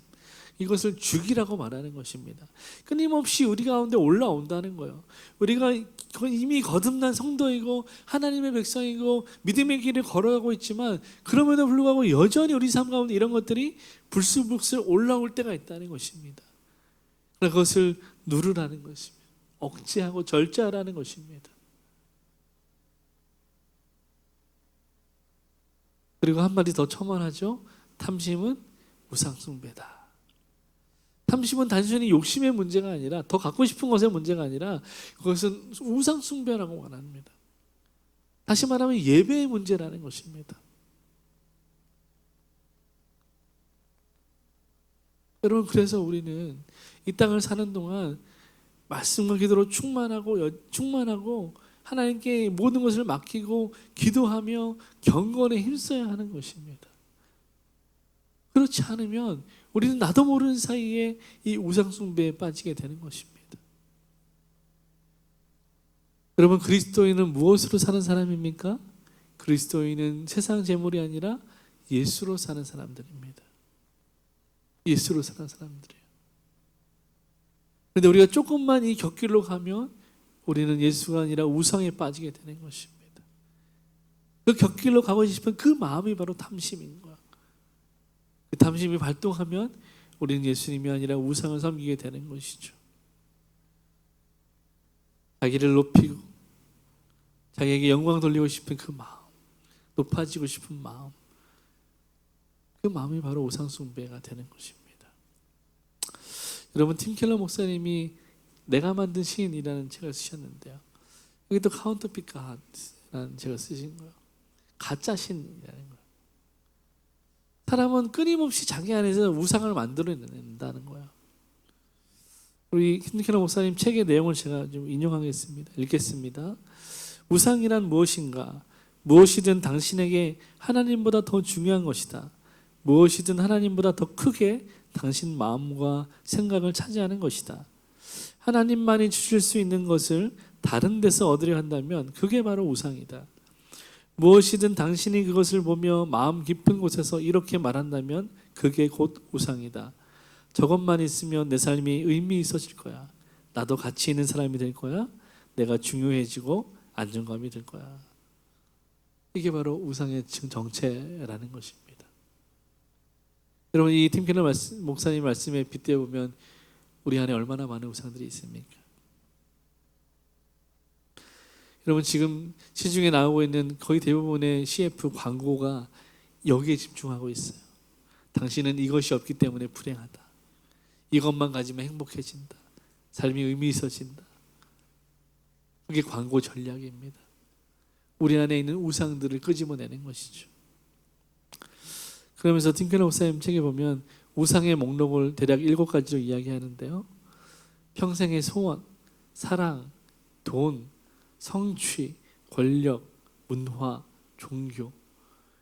이것을 죽이라고 말하는 것입니다. 끊임없이 우리 가운데 올라온다는 거예요. 우리가 이미 거듭난 성도이고 하나님의 백성이고 믿음의 길을 걸어가고 있지만 그럼에도 불구하고 여전히 우리 삶 가운데 이런 것들이 불쑥불쑥 올라올 때가 있다는 것입니다. 그것을 누르라는 것입니다. 억제하고 절제하라는 것입니다. 그리고 한마디 더 첨언하죠. 탐심은 우상숭배다. 탐심은 단순히 욕심의 문제가 아니라 더 갖고 싶은 것의 문제가 아니라 그것은 우상숭배라고 말합니다. 다시 말하면 예배의 문제라는 것입니다. 여러분 그래서 우리는 이 땅을 사는 동안 말씀과 기도로 충만하고 하나님께 모든 것을 맡기고 기도하며 경건에 힘써야 하는 것입니다. 그렇지 않으면 우리는 나도 모르는 사이에 이 우상숭배에 빠지게 되는 것입니다. 여러분 그리스도인은 무엇으로 사는 사람입니까? 그리스도인은 세상 재물이 아니라 예수로 사는 사람들입니다. 예수로 사는 사람들이에요. 그런데 우리가 조금만 이 곁길로 가면 우리는 예수가 아니라 우상에 빠지게 되는 것입니다. 그 곁길로 가고 싶은 그 마음이 바로 탐심인 거야. 그 탐심이 발동하면 우리는 예수님이 아니라 우상을 섬기게 되는 것이죠. 자기를 높이고 자기에게 영광 돌리고 싶은 그 마음, 높아지고 싶은 마음, 그 마음이 바로 우상숭배가 되는 것입니다. 여러분 팀켈러 목사님이 내가 만든 시인이라는 책을 쓰셨는데요. 여기 또 카운터핏 갓이라는 책을 쓰신 거예요. 가짜 신이라는 거예요. 사람은 끊임없이 자기 안에서 우상을 만들어낸다는 거예요. 우리 팀켈러 목사님 책의 내용을 제가 좀 인용하겠습니다. 읽겠습니다. 우상이란 무엇인가? 무엇이든 당신에게 하나님보다 더 중요한 것이다. 무엇이든 하나님보다 더 크게 당신 마음과 생각을 차지하는 것이다. 하나님만이 주실 수 있는 것을 다른 데서 얻으려 한다면 그게 바로 우상이다. 무엇이든 당신이 그것을 보며 마음 깊은 곳에서 이렇게 말한다면 그게 곧 우상이다. 저것만 있으면 내 삶이 의미 있어질 거야. 나도 가치 있는 사람이 될 거야. 내가 중요해지고 안정감이 될 거야. 이게 바로 우상의 정체라는 것입니다. 여러분, 이 팀 켈러 목사님 말씀에 빗대어 보면 우리 안에 얼마나 많은 우상들이 있습니까? 여러분, 지금 시중에 나오고 있는 거의 대부분의 CF 광고가 여기에 집중하고 있어요. 당신은 이것이 없기 때문에 불행하다. 이것만 가지면 행복해진다. 삶이 의미 있어진다. 그게 광고 전략입니다. 우리 안에 있는 우상들을 끄집어내는 것이죠. 그러면서 팀켈러 목사님 책에 보면 우상의 목록을 대략 7가지로 이야기하는데요. 평생의 소원, 사랑, 돈, 성취, 권력, 문화, 종교,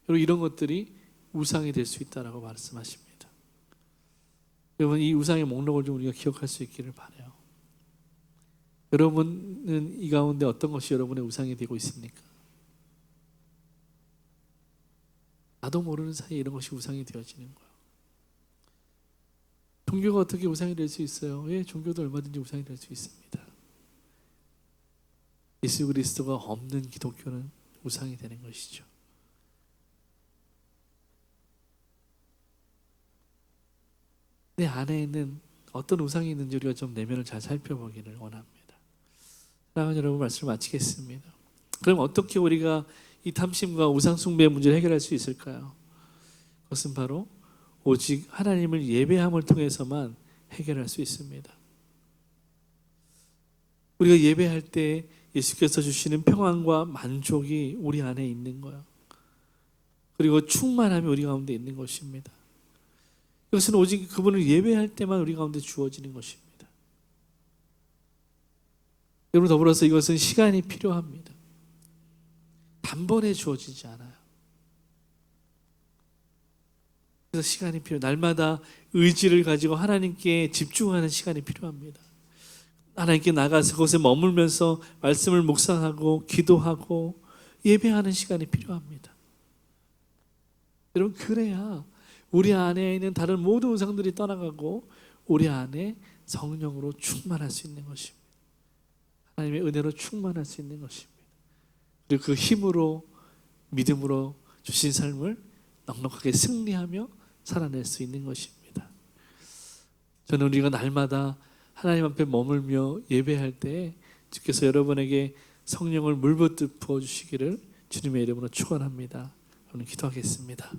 이런 것들이 우상이 될 수 있다라고 말씀하십니다. 여러분, 이 우상의 목록을 좀 우리가 기억할 수 있기를 바라요. 여러분은 이 가운데 어떤 것이 여러분의 우상이 되고 있습니까? 나도 모르는 사이에 이런 것이 우상이 되어지는 거예요. 종교가 어떻게 우상이 될 수 있어요? 예, 종교도 얼마든지 우상이 될 수 있습니다. 예수 그리스도가 없는 기독교는 우상이 되는 것이죠. 내 안에 있는 어떤 우상이 있는지 우리가 좀 내면을 잘 살펴보기를 원합니다. 사랑하는 여러분, 말씀을 마치겠습니다. 그럼 어떻게 우리가 이 탐심과 우상 숭배의 문제를 해결할 수 있을까요? 그것은 바로 오직 하나님을 예배함을 통해서만 해결할 수 있습니다. 우리가 예배할 때 예수께서 주시는 평안과 만족이 우리 안에 있는 거예요. 그리고 충만함이 우리 가운데 있는 것입니다. 이것은 오직 그분을 예배할 때만 우리 가운데 주어지는 것입니다. 여러분, 더불어서 이것은 시간이 필요합니다. 단번에 주어지지 않아요. 그래서 시간이 필요해요. 날마다 의지를 가지고 하나님께 집중하는 시간이 필요합니다. 하나님께 나가서 그곳에 머물면서 말씀을 묵상하고 기도하고 예배하는 시간이 필요합니다. 여러분, 그래야 우리 안에 있는 다른 모든 우상들이 떠나가고 우리 안에 성령으로 충만할 수 있는 것입니다. 하나님의 은혜로 충만할 수 있는 것입니다. 그리고 그 힘으로, 믿음으로 주신 삶을 넉넉하게 승리하며 살아낼 수 있는 것입니다. 저는 우리가 날마다 하나님 앞에 머물며 예배할 때 주께서 여러분에게 성령을 물붓듯 부어주시기를 주님의 이름으로 축원합니다. 오늘 기도하겠습니다.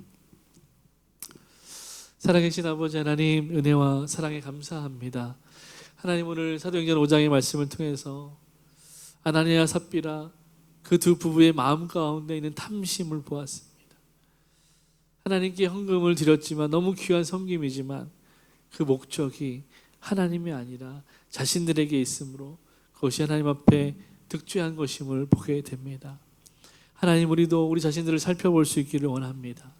살아계신 아버지 하나님, 은혜와 사랑에 감사합니다. 하나님, 오늘 사도행전 5장의 말씀을 통해서 아나니아 삽비라 그 두 부부의 마음 가운데 있는 탐심을 보았습니다. 하나님께 헌금을 드렸지만 너무 귀한 섬김이지만 그 목적이 하나님이 아니라 자신들에게 있으므로 그것이 하나님 앞에 득죄한 것임을 보게 됩니다. 하나님, 우리도 우리 자신들을 살펴볼 수 있기를 원합니다.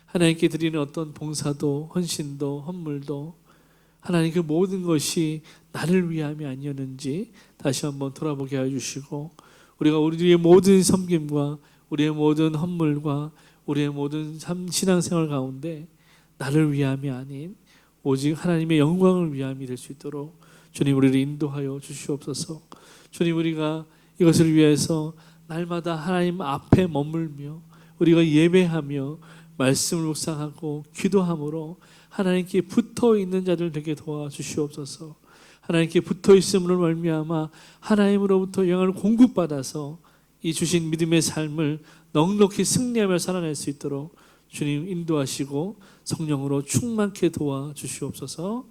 하나님께 드리는 어떤 봉사도 헌신도 헌물도 하나님 그 모든 것이 나를 위함이 아니었는지 다시 한번 돌아보게 해주시고, 우리가 우리의 모든 섬김과 우리의 모든 헌물과 우리의 모든 신앙생활 가운데 나를 위함이 아닌 오직 하나님의 영광을 위함이 될 수 있도록 주님, 우리를 인도하여 주시옵소서. 주님, 우리가 이것을 위해서 날마다 하나님 앞에 머물며 우리가 예배하며 말씀을 묵상하고 기도함으로 하나님께 붙어있는 자들 되게 도와주시옵소서. 하나님께 붙어있음으로 말미암아 하나님으로부터 영향을 공급받아서 이 주신 믿음의 삶을 넉넉히 승리하며 살아낼 수 있도록 주님 인도하시고 성령으로 충만케 도와주시옵소서.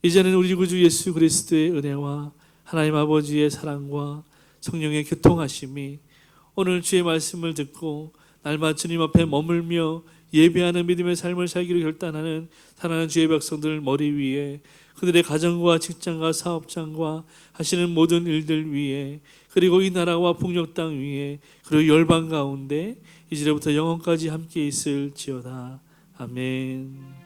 이제는 우리 구주 예수 그리스도의 은혜와 하나님 아버지의 사랑과 성령의 교통하심이 오늘 주의 말씀을 듣고 날마다 주님 앞에 머물며 예배하는 믿음의 삶을 살기로 결단하는 사랑하는 주의 백성들 머리 위에 그들의 가정과 직장과 사업장과 하시는 모든 일들 위에, 그리고 이 나라와 북녘 땅 위에, 그리고 열방 가운데 이제부터 영원까지 함께 있을지어다. 아멘.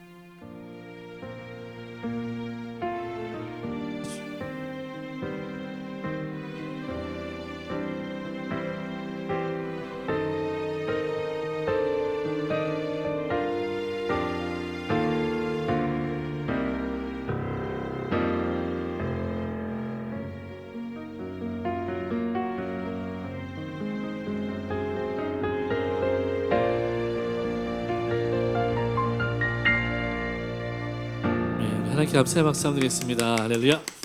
하나님께 감사의 박수 한번 드리겠습니다. 할렐루야.